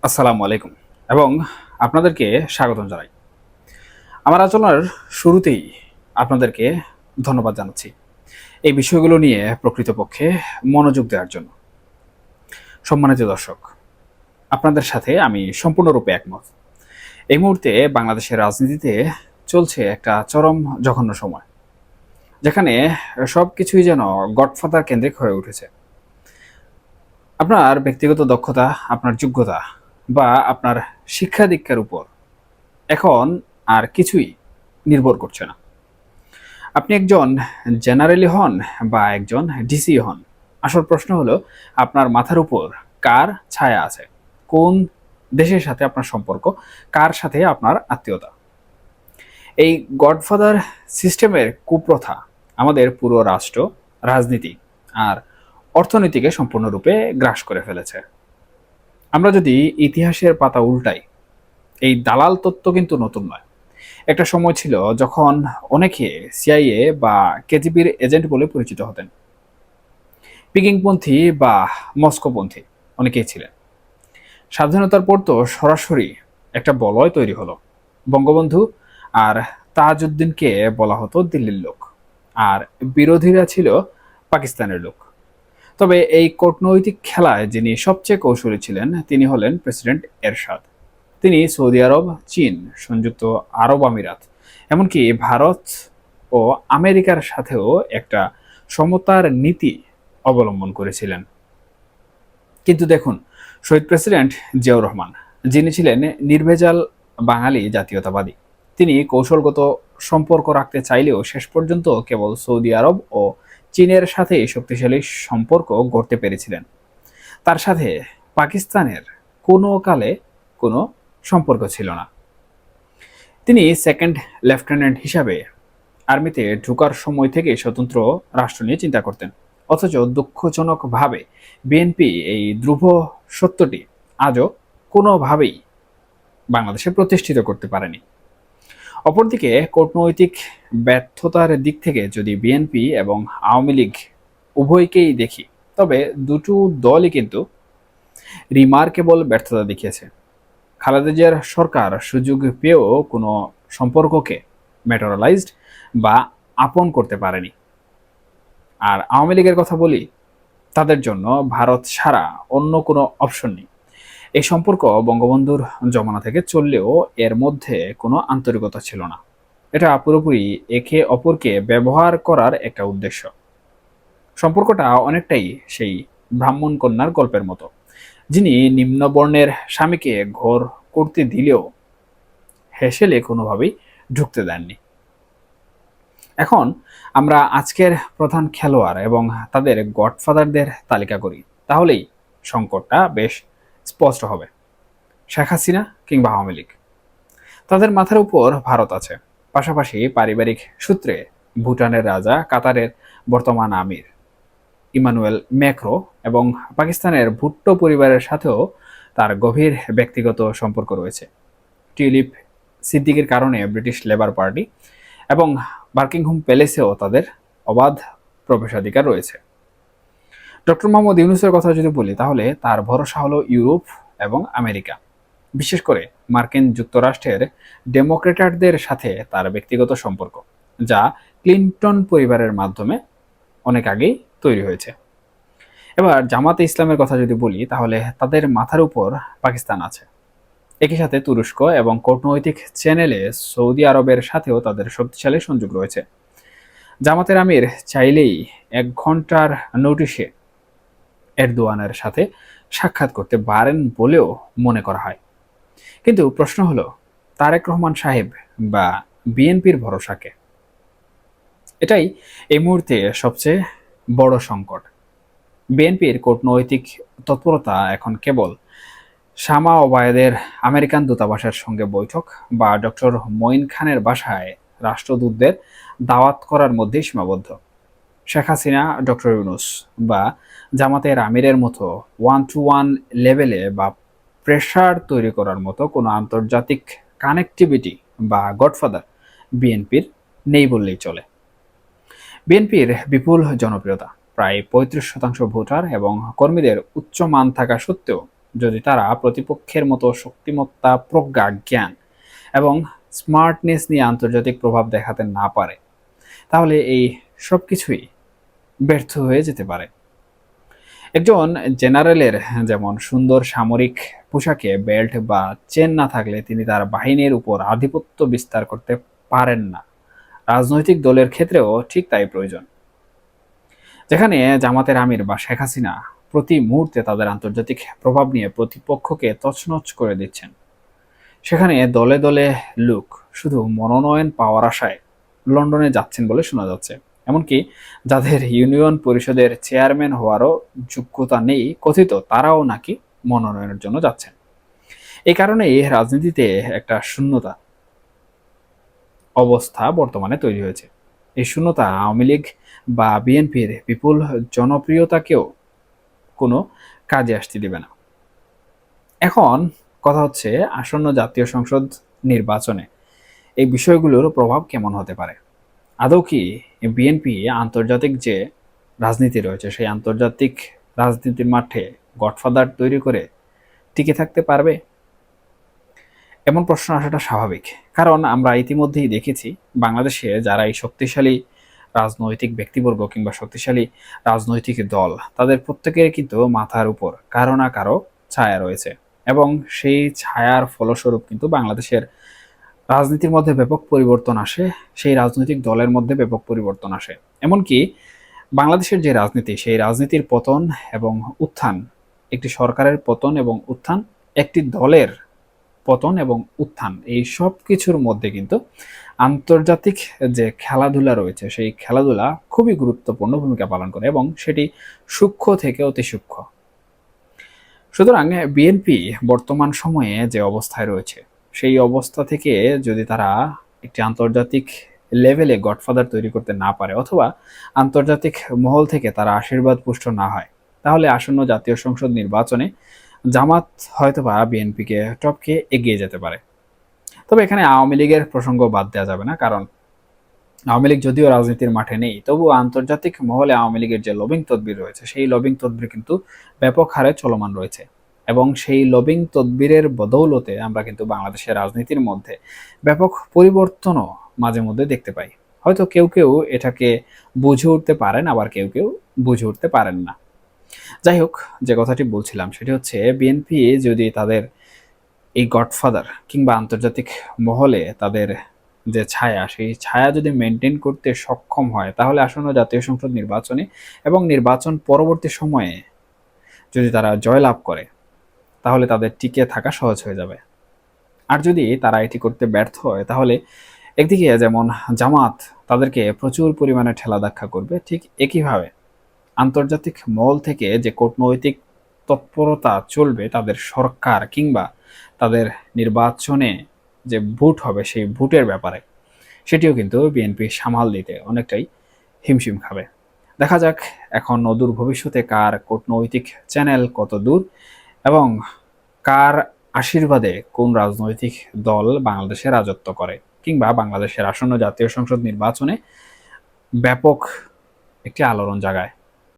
আসসালামু আলাইকুম এবং আপনাদেরকে স্বাগতম জানাই। আমার আলোচনার শুরুতেই আপনাদেরকে ধন্যবাদ জানাচ্ছি এই বিষয়গুলো নিয়ে প্রকৃতপক্ষে মনোযোগ দেওয়ার জন্য। সম্মানিত দর্শক, আপনাদের সাথে আমি সম্পূর্ণরূপে একমত। এই মুহূর্তে বাংলাদেশের রাজনীতিতে চলছে একটা চরম জঘন্য সময়, যেখানে সবকিছুই যেন গডফাদার কেন্দ্রিক হয়ে উঠেছে। আপনার ব্যক্তিগত দক্ষতা, আপনার যোগ্যতা বা আপনার শিক্ষা দীক্ষার উপর এখন আর কিছুই নির্ভর করছে না। আপনি একজন জেনারেলি হন বা একজন ডিসি হন, আসল প্রশ্ন হলো আপনার মাথার উপর কার ছায়া আছে, কোন দেশের সাথে আপনার সম্পর্ক, কার সাথে আপনার আত্মীয়তা। এই গডফাদার সিস্টেমের কুপ্রথা আমাদের পুরো রাষ্ট্র, রাজনীতি আর অর্থনীতিকে সম্পূর্ণরূপে গ্রাস করে ফেলেছে। আমরা যদি ইতিহাসের পাতা উল্টাই, এই দালাল তত্ত্ব কিন্তু নতুন নয়। একটা সময় ছিল যখন অনেকে সিআইএ বা কেজিবির এজেন্ট বলে পরিচিত হতেন। পিকিংপন্থী বা মস্কোপন্থী অনেকেই ছিলেন। স্বাধীনতার পর তো সরাসরি একটা বলয় তৈরি হলো। বঙ্গবন্ধু আর তাজউদ্দিনকে বলা হতো দিল্লির লোক, আর বিরোধীরা ছিল পাকিস্তানের লোক। তবে এই কূটনৈতিক খেলায় যিনি সবচেয়ে কৌশলী ছিলেন তিনি হলেন প্রেসিডেন্ট এরশাদ। তিনি সৌদি আরব, চীন, সংযুক্ত আরব আমিরাত, এমনকি ভারত ও আমেরিকার সাথেও একটা সমতার নীতি অবলম্বন করেছিলেন। কিন্তু দেখুন, শহীদ প্রেসিডেন্ট জিয়াউর রহমান, যিনি ছিলেন নির্ভেজাল বাঙালি জাতীয়তাবাদী, তিনি কৌশলগত সম্পর্ক রাখতে চাইলেও শেষ পর্যন্ত কেবল সৌদি আরব ও চীনের সাথে শক্তিশালী সম্পর্ক গড়তে পেরেছিলেন। তার সাথে পাকিস্তানের কোনো কালে কোনো সম্পর্ক ছিল না। তিনি সেকেন্ড লেফটেন্যান্ট হিসাবে আর্মিতে ঢোকার সময় থেকে স্বতন্ত্র রাষ্ট্র নিয়ে চিন্তা করতেন। অথচ দুঃখজনকভাবে বিএনপি এই ধ্রুব সত্যটি আজও কোনোভাবেই বাংলাদেশে প্রতিষ্ঠিত করতে পারেনি। অপরদিকে কূটনৈতিক ব্যর্থতার দিক থেকে যদি বিএনপি এবং আওয়ামী লীগ উভয়কেই দেখি, তবে দুটো দলই কিন্তু রিমার্কেবল ব্যর্থতা দেখিয়েছে। খালেদা জিয়ার সরকার সুযোগ পেয়েও কোনো সম্পর্ককে ম্যাটেরিয়ালাইজড বা আপন করতে পারেনি। আর আওয়ামী লীগের কথা বলি, তাদের জন্য ভারত ছাড়া অন্য কোনো অপশন নেই। এই সম্পর্ক বঙ্গবন্ধুর জমানা থেকে চললেও এর মধ্যে কোনো আন্তরিকতা ছিল না। এটা পুরোপুরি একে অপরকে ব্যবহার করার একটা উদ্দেশ্য। সম্পর্কটা অনেকটাই সেই ব্রাহ্মণ কন্যার গল্পের মতো, যিনি নিম্নবর্ণের স্বামীকে ঘর করতে দিলেও হেসেলে কোনোভাবেই ঢুকতে দেননি। এখন আমরা আজকের প্রধান খেলোয়াড় এবং তাদের গডফাদারদের তালিকা করি, তাহলেই সংকটটা বেশ স্পষ্ট হবে। শেখ হাসিনা কিংবা আওয়ামী লীগ, তাদের মাথার উপর ভারত আছে। পাশাপাশি পারিবারিক সূত্রে ভুটানের রাজা, কাতারের বর্তমান আমির ইমানুয়েল ম্যাক্রো এবং পাকিস্তানের ভুট্টো পরিবারের সাথেও তার গভীর ব্যক্তিগত সম্পর্ক রয়েছে। টিউলিপ সিদ্দিকের কারণে ব্রিটিশ লেবার পার্টি এবং বার্কিংহাম প্যালেসেও তাদের অবাধ প্রবেশাধিকার রয়েছে। ডক্টর মোহাম্মদ ইউনূসের কথা যদি বলি, তাহলে তার ভরসা হলো ইউরোপ এবং আমেরিকা। বিশেষ করে মার্কিন যুক্তরাষ্ট্রের ডেমোক্রেটারদের সাথে তার ব্যক্তিগত সম্পর্ক, যা ক্লিনটন পরিবারের মাধ্যমে অনেক আগেই তৈরি হয়েছে। এবার জামাতে ইসলামের কথা যদি বলি, তাহলে তাদের মাথার উপর পাকিস্তান আছে। একই সাথে তুরস্ক এবং কূটনৈতিক চ্যানেলে সৌদি আরবের সাথেও তাদের শক্তিশালী সংযোগ রয়েছে। জামাতের আমির চাইলেই 1 ঘন্টার নোটিশে এরদোয়ানের সাথে সাক্ষাৎ করতে পারেন বলেও মনে করা হয়। কিন্তু প্রশ্ন হলো, তারেক রহমান সাহেব বা বিএনপির ভরসাকে? এটাই এই মুহূর্তে সবচেয়ে বড় সংকট। বিএনপির কূটনৈতিক তৎপরতা এখন কেবল শামা ওবায়দের আমেরিকান দূতাবাসের সঙ্গে বৈঠক বা ডক্টর মঈন খানের বাসায় রাষ্ট্রদূতদের দাওয়াত করার মধ্যেই সীমাবদ্ধ। শেখ হাসিনা, ডক্টর ইউনূস বা জামাতের আমিরের মতো 1-to-1 লেভেলে বা প্রেশার তৈরি করার মতো কোনো আন্তর্জাতিক কানেক্টিভিটি বা গডফাদার বিএনপির নেই বললেই চলে। বিএনপির বিপুল জনপ্রিয়তা, প্রায় 35% ভোটার এবং কর্মীদের উচ্চ মান থাকা সত্ত্বেও যদি তারা প্রতিপক্ষের মতো শক্তিমত্তা, প্রজ্ঞা, জ্ঞান এবং স্মার্টনেস নিয়ে আন্তর্জাতিক প্রভাব দেখাতে না পারে, তাহলে এই সব কিছুই ব্যর্থ হয়ে যেতে পারে। একজন জেনারেলের যেমন সুন্দর সামরিক পোশাকে বেল্ট বা চেন না থাকলে তিনি তার বাহিনীর উপর আধিপত্য বিস্তার করতে পারেন না, রাজনৈতিক দলের ক্ষেত্রেও ঠিক তাই প্রয়োজন। যেখানে জামাতের আমির বা শেখ হাসিনা প্রতি মুহূর্তে তাদের আন্তর্জাতিক প্রভাব নিয়ে প্রতিপক্ষকে তছনছ করে দিচ্ছেন, সেখানে দলে দলে লোক শুধু মনোনয়ন পাওয়ার আশায় লন্ডনে যাচ্ছেন বলে শোনা যাচ্ছে। এমনকি যাদের ইউনিয়ন পরিষদের চেয়ারম্যান হওয়ারও যোগ্যতা নেই কথিত, তারাও নাকি মনোনয়নের জন্য যাচ্ছেন। এই কারণেই রাজনীতিতে একটা শূন্যতা অবস্থা বর্তমানে তৈরি হয়েছে। এই শূন্যতা আওয়ামী লীগ বা বিএনপির বিপুল জনপ্রিয়তাকেও কোনো কাজে আসতে দেবে না। এখন কথা হচ্ছে, আসন্ন জাতীয় সংসদ নির্বাচনে এই বিষয়গুলোর প্রভাব কেমন হতে পারে? আদৌ কি বিএনপি আন্তর্জাতিক যে রাজনীতি রয়েছে সেই আন্তর্জাতিক রাজনীতির মাঠে গডফাদার তৈরি করে টিকে থাকতে পারবে? এমন প্রশ্ন আসাটা স্বাভাবিক, কারণ আমরা ইতিমধ্যেই দেখেছি বাংলাদেশে যারা এই শক্তিশালী রাজনৈতিক ব্যক্তিবর্গ কিংবা শক্তিশালী রাজনৈতিক দল, তাদের প্রত্যেকের কিন্তু মাথার উপর কারো না কারো ছায়া রয়েছে, এবং সেই ছায়ার ফলস্বরূপ কিন্তু বাংলাদেশের রাজনীতির মধ্যে ব্যাপক পরিবর্তন আসে, সেই রাজনৈতিক দলের মধ্যে ব্যাপক পরিবর্তন আসে। এমনকি বাংলাদেশের যে রাজনীতি, সেই রাজনীতির পতন এবং উত্থান, একটি সরকারের পতন এবং উত্থান, একটি দলের পতন এবং উত্থান, এই সব কিছুর মধ্যে কিন্তু আন্তর্জাতিক যে খেলাধুলা রয়েছে সেই খেলাধুলা খুবই গুরুত্বপূর্ণ ভূমিকা পালন করে, এবং সেটি সূক্ষ্ম থেকে অতি সূক্ষ্ম। সুতরাং বিএনপি বর্তমান সময়ে যে অবস্থায় রয়েছে, সেই অবস্থা থেকে যদি তারা একটি আন্তর্জাতিক লেভেলে গডফাদার তৈরি করতে না পারে, অথবা আন্তর্জাতিক মহল থেকে তারা আশীর্বাদ পুষ্ট না হয়, তাহলে আসন্ন জাতীয় সংসদ নির্বাচনে জামাত হয়তোবা বিএনপিকে টপকে এগিয়ে যেতে পারে। তবে এখানে আওয়ামী লীগের প্রসঙ্গ বাদ দেওয়া যাবে না, কারণ আওয়ামী লীগ যদিও রাজনীতির মাঠে নেই, তবুও আন্তর্জাতিক মহলে আওয়ামী লীগের যে লবিং তদবির রয়েছে, সেই লবিং তদবির কিন্তু ব্যাপক হারে চলমান রয়েছে, এবং সেই লবিং তদবিরের বদৌলতে আমরা কিন্তু বাংলাদেশের রাজনীতির মধ্যে ব্যাপক পরিবর্তনও মাঝে মধ্যে দেখতে পাই। হয়তো কেউ কেউ এটাকে বুঝে উঠতে পারেন, আবার কেউ কেউ বুঝে উঠতে পারেন না। যাই হোক, যে কথাটি বলছিলাম সেটি হচ্ছে, বিএনপি যদি তাদের এই গডফাদার কিংবা আন্তর্জাতিক মহলে তাদের যে ছায়া, সেই ছায়া যদি মেনটেন করতে সক্ষম হয়, তাহলে আসন্ন জাতীয় সংসদ নির্বাচনে এবং নির্বাচন পরবর্তী সময়ে যদি তারা জয়লাভ করে, তাহলে তাদের টিকে থাকা সহজ হয়ে যাবে। আর যদি তারা এটি করতে ব্যর্থ হয়, তাহলে একদিকে যেমন জামাত তাদেরকে প্রচুর পরিমাণে ঠেলা ধাক্কা করবে, ঠিক একইভাবে আন্তর্জাতিক মহল থেকে যে কূটনৈতিক তৎপরতা চলবে তাদের সরকার কিংবা তাদের নির্বাচনে যে ভোট হবে সেই ভোটের ব্যাপারে, সেটিও কিন্তু বিএনপি সামাল দিতে অনেকটাই হিমশিম খাবে। দেখা যাক এখন অদূর ভবিষ্যতে কার কূটনৈতিক চ্যানেল কত দূর, এবং কার আশীর্বাদে কোন রাজনৈতিক দল বাংলাদেশে রাজত্ব করে, কিংবা বাংলাদেশের আসন্ন জাতীয় সংসদ নির্বাচনে ব্যাপক একটি আলোড়ন জাগায়।